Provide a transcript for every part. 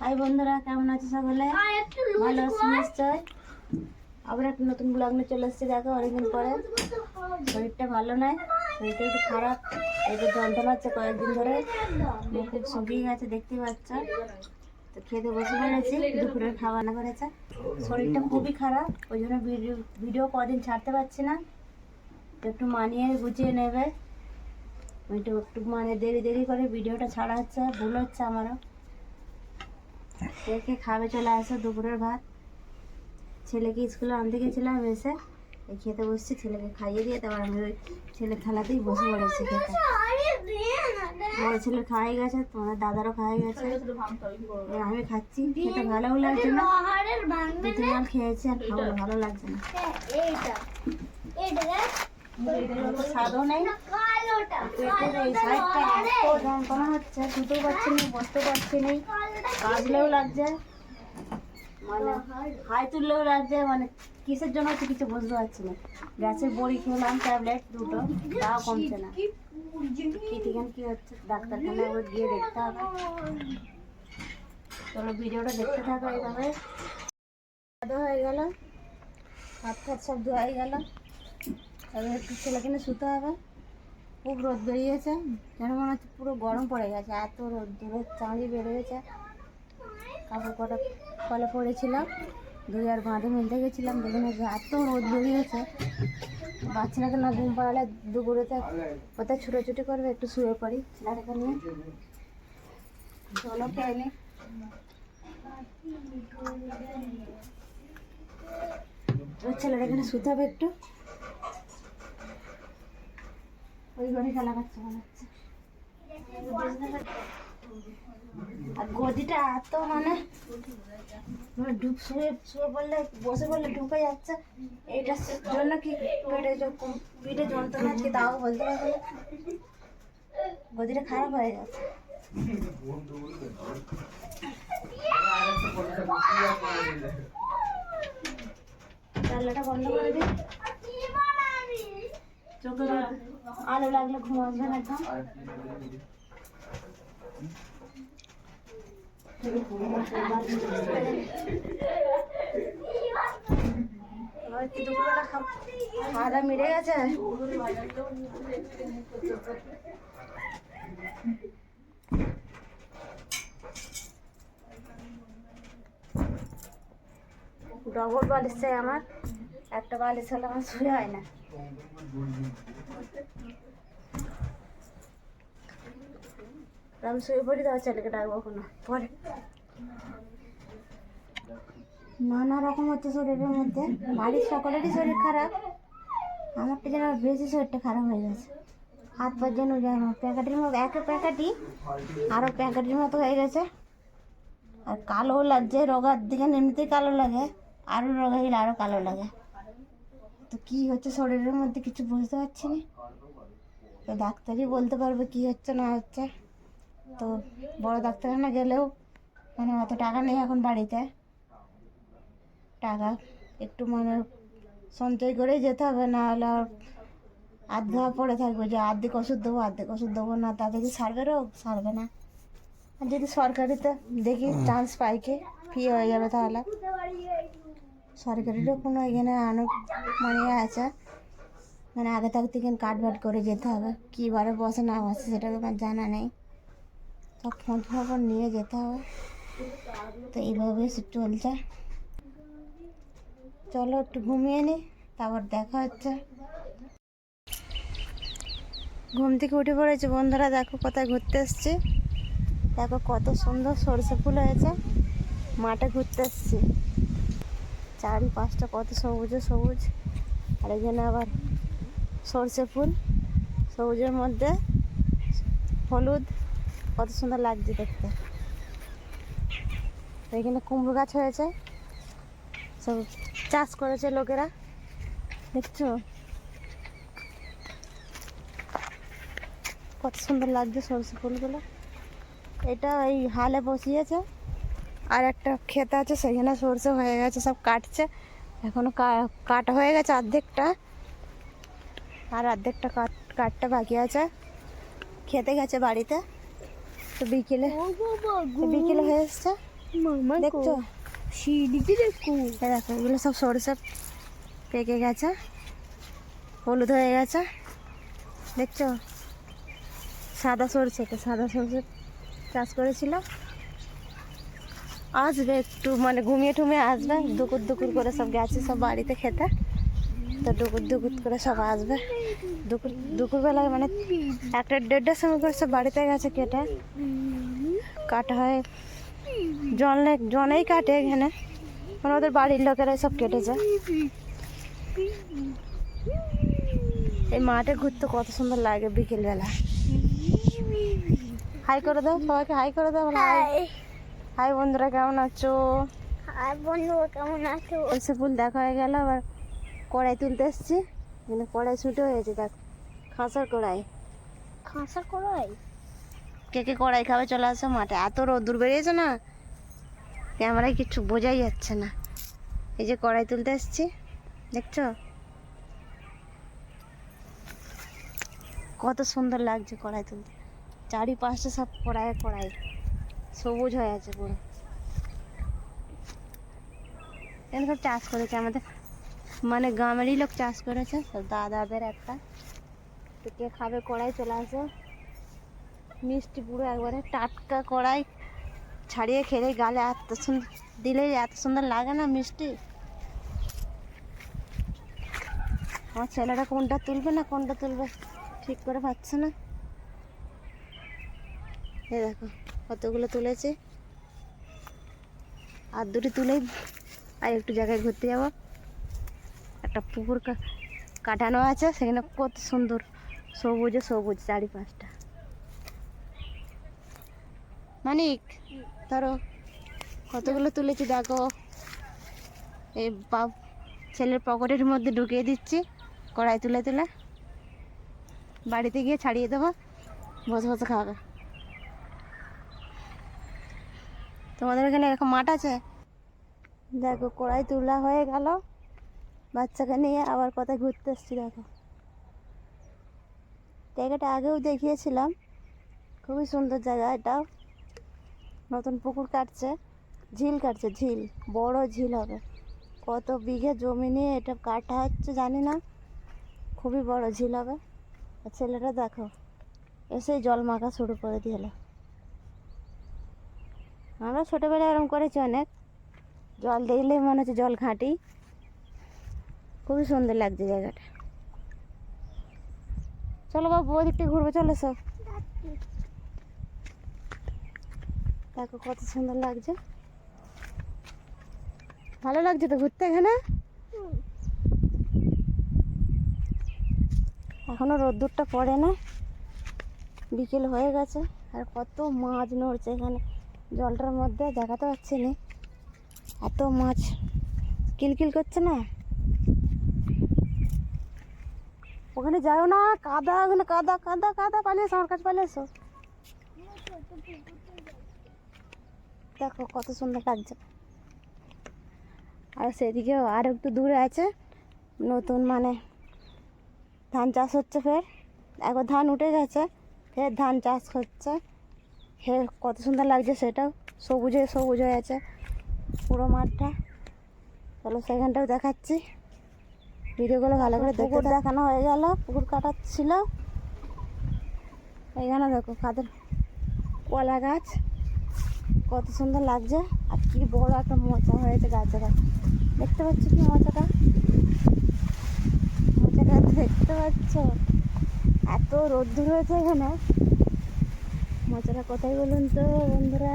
High বন্ধুরা, কেমন আছো সকলে? ভালো আছি নিশ্চয়। আবার একটা নতুন ব্লগ নিয়ে চলে এসেছি। দেখো, অনেকদিন পরে। শরীরটা ভালো নয়, শরীরটা একটু খারাপ, একটু যন্ত্রণা হচ্ছে কয়েকদিন ধরে। মুখ খুব শুকিয়ে গেছে, দেখতেই পাচ্ছ। তো খেতে বসে পড়েছি, দুপুরের খাওয়া না করেছে। শরীরটা খুবই খারাপ, ওই জন্য ভিডিও কদিন ছাড়তে পারছি না। একটু মানিয়ে গুছিয়ে নেবে। একটু মানে দেরি করে ভিডিওটা ছাড়া হচ্ছে, ভুল হচ্ছে আমারও। কে খাবে চলে আসো দুপুরের ভাত। ছেলেকে স্কুলে আনতে গেছিলাম, এসে এই খেতে বসছি। ছেলেকে খাইয়ে দিয়ে তারপর আমি ওই ছেলে খেলাতেই বসে পড়েছি খেতে। বড় ছেলে খাওয়াই গেছে, তোমাদের দাদারও খাওয়াই গেছে, আমি খাচ্ছি। খেতে ভালোও লাগছে না, দু তিনবার খেয়েছি আর খাবো, ভালো লাগছে না। স্বাদও নেই, পেটের এই সাইডটা এত যন্ত্রণা হচ্ছে, শুতেও পারছি না, বসতে পারছি না, কাজলেও লাগছে, মানে হাই তুললেও লাগছে, মানে কিসের জন্য হচ্ছে কিছু বুঝতে পারছি না। গ্যাসের বড়ি খেলাম ট্যাবলেট দুটো, তাও কমছে না। কি থেকে কি হচ্ছে, ডাক্তারখানায় গিয়ে দেখতে হবে। চলো ভিডিওটা দেখতে থাকো। এইভাবে হয়ে গেল, হাত ফাত সব ধোয়াই গেল। তবে একটু ছেলেকে নিয়ে শুতে হবে। খুব রোদ বেরিয়েছে, যেন মনে হচ্ছে পুরো গরম পড়ে গেছে, এত রোদ, দূরের চাঁদি বেরিয়েছে। কাপড় কটা কলে পড়েছিলাম, দুই আর বাঁধে মিলতে গেছিলাম, দেখে এত রোদ বেরিয়েছে। বাচ্চাটাকে না ঘুম পাড়ালে দুপুরেতে কোথায় ছুটোছুটি করবে, একটু শুয়ে পড়ি ছেলেটাকে নিয়ে। চলো খেয়ে নি। ছেলেটাকে নিয়ে শুতে হবে একটু। ওই ঘরে খেলা করছে মনে হচ্ছে। আর গদিটা এত মানে শুয়ে পড়লে, বসে পড়লে ঢুকে যাচ্ছে। এইটার জন্য কি পিঠে যন্ত্রণা হচ্ছে, তাও বলতে পারবো না। গদিটা খারাপ হয়ে গেছে। জানলাটা বন্ধ করে দিই, চোখে আলো লাগলে ঘুম আসবে না একদম। দুপুরবেলা খাওয়া দাওয়া মিলে গেছে। ডবল বালিশ চাই আমার, একটা বালিশ হলে আমার শুয়ে হয় না। আমি শুয়ে পড়ি, তাও ছেলেকে ডাকবো কোনো পরে। নানা রকম হচ্ছে শরীরের মধ্যে, বাড়ির সকলেরই শরীর খারাপ, আমারটা যেন বেশি শরীরটা খারাপ হয়ে গেছে। হাত পা যেন প্যাকেটের মতো, এক প্যাকেটই আরও প্যাকেটের মতো হয়ে গেছে। আর কালো লাগছে, রোগার দিকে এমনিতেই কালো লাগে, আরও রোগা হলে আরও কালো লাগে। তো কী হচ্ছে শরীরের মধ্যে কিছু বুঝতে পারছি না। তো ডাক্তারই বলতে পারবে কী হচ্ছে না হচ্ছে। তো বড় ডাক্তারখানা গেলেও মানে অত টাকা নেই এখন বাড়িতে। টাকা একটু মানে সঞ্চয় করেই যেতে হবে, না হলে আধা পড়ে থাকবে যে অর্ধেক ওষুধ দেবো না, তাতে কি সারবে রোগ? সারবে না। আর যদি সরকারিতে দেখি চান্স পাই, কি ফ্রি হয়ে যাবে, তাহলে সরকারিরও কোনো এখানে মানে আছে, মানে আগে থাকতে কাটবাট করে যেতে হবে। কী বারে বসে না বসে সেটা আমার জানা নেই, সব খোঁজ খবর নিয়ে যেতে হবে। তো এইভাবে চলছে। চলো একটু ঘুমিয়ে নিই, তারপর দেখা হচ্ছে। ঘুম থেকে উঠে পড়েছি বন্ধুরা, দেখো কোথায় ঘুরতে এসছি। দেখো কত সুন্দর সরষে ফুল হয়েছে, মাঠে ঘুরতে এসছি। চারিপাশটা কত সবুজে সবুজ, আর এখানে আবার সরষে ফুল, সবুজের মধ্যে হলুদ, কত সুন্দর লাগছে দেখতে। এখানে কুমড়ো গাছ হয়েছে, সব চাষ করেছে লোকেরা, দেখছো কত সুন্দর লাগছে সরষে ফুলগুলো। এটা এই হালে বসিয়েছে, আর একটা ক্ষেত আছে সেখানে সরষে হয়ে গেছে, সব কাটছে এখনো, কাটা হয়ে গেছে অর্ধেকটা, আর অর্ধেকটা কাটটা বাকি আছে। খেতে গেছে বাড়িতে, তো বিকেলে হয়ে এসছে। মামা দেখছো সিঁড়িতে দেখো। এই দেখো এগুলো সব সরষে পেকে গেছে, হলুদ হয়ে গেছে। দেখছো সাদা সরষে, সাদা সরষে চাষ করেছিল। আসবে একটু মানে ঘুমিয়ে টুমিয়ে আসবে, দুপুর দুপুর করে সব গেছে সব বাড়িতে খেতে। তো দুপুর দুপুর করে সব আসবে, দুপুরবেলায় মানে 1টা 1:30টার সময় করে সব বাড়িতে গেছে কেটে। কাটা হয় জনেই কাটে এখানে, মানে ওদের বাড়ির লোকেরাই সব কেটেছে। এই মাঠে ঘুরতে কত সুন্দর লাগে বিকেলবেলা। হাই করে দাও সবাইকে, হাই করে দাও। হাই হাই বন্ধুরা, কেমন আছো? আর বন্ধু কেমন আছো? সে ফুল দেখা হয়ে গেল। আবার কড়াই তুলতে এসছি, মানে কড়াই ছুটে হয়েছে দেখ, খাঁসার কড়াই। খাঁচা করাই কে কে কড়াই খাবে চলে আসো মাঠে। এত রোদ্দুর বেরিয়েছে না, ক্যামেরায় কিছু বোঝাই যাচ্ছে না। এই যে কড়াই তুলতে এসছি, দেখছো কত সুন্দর লাগছে কড়াই তুলতে। চারিপাশে সব কড়াই কড়াই সবুজ হয়ে আছে পুরো। এখানে সব চাষ করেছে আমাদের, মানে গ্রামেরই লোক চাষ করেছে সব, দাদাদের একটা। তো কে খাবে কড়াই চলে আসো। মিষ্টি পুরো একবারে টাটকা কড়াই, ছাড়িয়ে খেলে গালে এত সুন্দর দিলেই এত সুন্দর লাগে না মিষ্টি। আমার ছেলেটা কোনটা তুলবে না কোনটা তুলবে ঠিক করে পাচ্ছে না। এই দেখো কতগুলো তুলেছে, আর দুটি তুলেই আর একটু জায়গায় ঘুরতে যাবো। একটা পুকুর কাটানো আছে, সেখানে কত সুন্দর সবুজে সবুজ চারিপাশটা। মানিক ধরো কতগুলো তুলেছি দেখো। এই ছেলের পকেটের মধ্যে ঢুকিয়ে দিচ্ছি কড়াই তুলে তুলে, বাড়িতে গিয়ে ছাড়িয়ে দেবো, বসে বসে খাবে। তোমাদের এখানে এরকম মাঠ আছে? দেখো কড়াই তোলা হয়ে গেল, বাচ্চাকে নিয়ে আবার কোথায় ঘুরতে এসছি। দেখো জায়গাটা আগেও দেখিয়েছিলাম, খুবই সুন্দর জায়গা। এটাও নতুন পুকুর কাটছে, ঝিল কাটছে, ঝিল বড় ঝিল হবে। কত বিঘে জমি নিয়ে এটা কাটা হচ্ছে জানি না, খুবই বড় ঝিল হবে। আর ছেলেটা দেখো এসেই জল মাখা শুরু করে দিল। আমরা ছোটোবেলায় এরকম করেছি অনেক, জল দেখলেই মনে হচ্ছে জল ঘাঁটি। খুবই সুন্দর লাগছে জায়গাটা। চলো বাবু ওদিকটা ঘুরবে, চলো সব। দেখো কত সুন্দর লাগছে, ভালো লাগছে তো ঘুরতে এখানে। এখনো রোদ্দুরটা পড়ে না, বিকেল হয়ে গেছে। আর কত মাছ নড়ছে এখানে জলটার মধ্যে, দেখাতে পারছি না, এত মাছ কিলকিল করছে না। ওখানে যাও না, কাদা, ওখানে কাদা কাদা কাদা, পালিয়ে এসো আমার কাছে, পালিয়ে এসো। দেখো কত সুন্দর লাগছে। আর সেদিকেও আর একটু দূরে আছে নতুন, মানে ধান চাষ হচ্ছে ফের। একবার ধান উঠে গেছে, ফের ধান চাষ হচ্ছে। ফের কত সুন্দর লাগছে, সেটাও সবুজে সবুজ হয়ে আছে পুরো মাঠটা। চলো সেখানটাও দেখাচ্ছি, ভিডিওগুলো ভালো করে পুকুর দেখানো হয়ে গেল। পুকুর কাটাচ্ছিল, এইখানে দেখো কাদের কলা গাছ, কত সুন্দর লাগছে। আর কি বড় একটা মোচা হয়েছে গাছের, দেখতে পাচ্ছ কি মোচাটা? মোচাটা দেখতে পাচ্ছ? এত রোদ্দুর হয়েছে এখানে। মোচাটা কোথায় বলুন তো বন্ধুরা?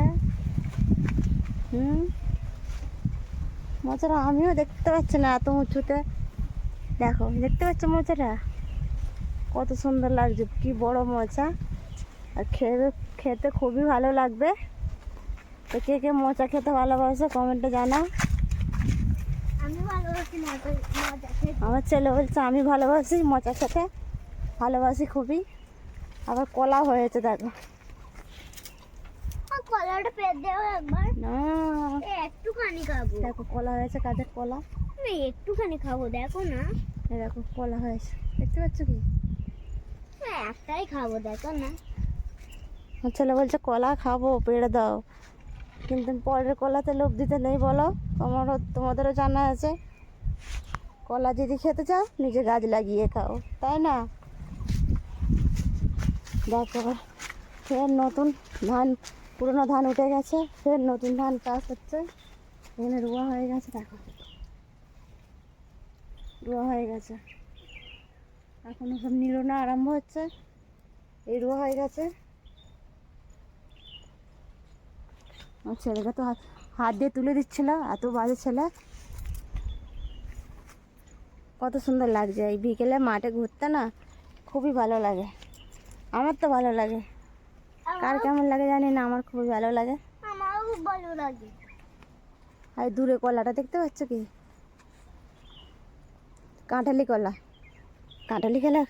মোচাটা আমিও দেখতে পাচ্ছি না এত উঁচুতে। দেখো দেখতে পাচ্ছ মোচাটা কত সুন্দর লাগছে, কি বড় মোচা। আর খেতে খুবই ভালো লাগবে। তো কে কে মোচা খেতে ভালোবাসে কমেন্টে জানাও। আমি ভালোবাসি মজা খেতে। আমার ছেলে বলছে আমি ভালোবাসি মোচা খেতে, ভালোবাসি খুবই। আবার কলা হয়েছে দেখো। কলাটা পেট দেও একবার। না একটুখানি খাবো। দেখো কলা হয়েছে, কাদের কলা। আমি একটুখানি খাবো, দেখো না। এই দেখো কলা হয়েছে, দেখতে পাচ্ছ কি? একটাই খাবো, দেখো না। আমার ছেলে বলছে কলা খাবো, পেড়ে দাও। কিন্তু পরের কলাতে লোভ দিতে নেই বলো, তোমাদেরও জানা আছে। কলা যদি খেতে চাও নিজে গাছ লাগিয়ে খাও, তাই না? দেখো ফের নতুন ধান, পুরোনো ধান উঠে গেছে, ফের নতুন ধান চাষ হচ্ছে। এখানে রোয়া হয়ে গেছে, দেখো রোয়া হয়ে গেছে, এখনো সব নিড়ানো আরম্ভ হচ্ছে। এই রোয়া হয়ে গেছে। আমার ছেলেকে তো হাত দিয়ে তুলে দিচ্ছিল, এত বাজে ছেলে। কত সুন্দর লাগছে এই বিকেলে মাঠে ঘুরতে, না খুবই ভালো লাগে। আমার তো ভালো লাগে, কার কেমন লাগে জানি না, আমার খুবই ভালো লাগে। আমারও খুব ভালো লাগে। আর দূরে কলাটা দেখতে পাচ্ছ কি? কাঁঠালি কলা। কাঁঠালি কলা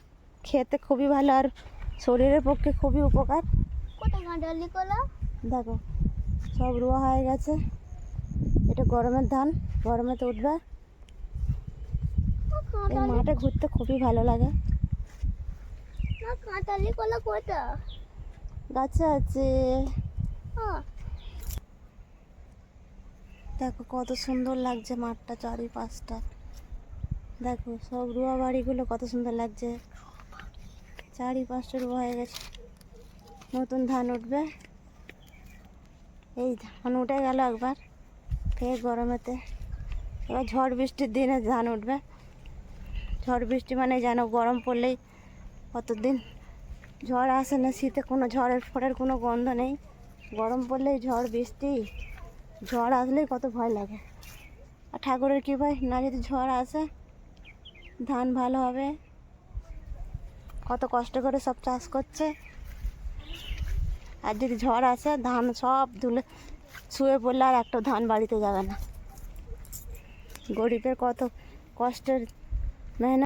খেতে খুবই ভালো আর শরীরের পক্ষে খুবই উপকার। কোথায় কাঁঠালি কলা? দেখো সব রোয়া হয়ে গেছে। এটা গরমের ধান, গরমে তো উঠবে। এই মাঠে ঘুরতে খুবই ভালো লাগে। না কাঁঠালি কলা কোথা? গাছে আছে। হ্যাঁ। দেখো কত সুন্দর লাগছে মাঠটা, চারিপাশটা দেখো সব রোয়া বাড়িগুলো কত সুন্দর লাগছে। চারিপাশটা রোয়া হয়ে গেছে, নতুন ধান উঠবে। এই ধান উঠে গেল একবার, ফের গরমেতে এবার ঝড় বৃষ্টির দিনে ধান উঠবে। ঝড় বৃষ্টি মানে যেন গরম পড়লেই, কতদিন ঝড় আসে না, শীতে কোনো ঝড়ের ফোঁটার কোনো গন্ধ নেই। গরম পড়লেই ঝড় বৃষ্টি, ঝড় আসলেই কত ভয় লাগে। আর ঠাকুরের কৃপায় না যদি ঝড় আসে ধান ভালো হবে। কত কষ্ট করে সব চাষ করছে, আর যদি ঝড় আসে ধান সব ধুলে শুয়ে পড়লে আর একটা ধান বাড়িতে যাবে না। গরিবের কত কষ্টের মেহনত।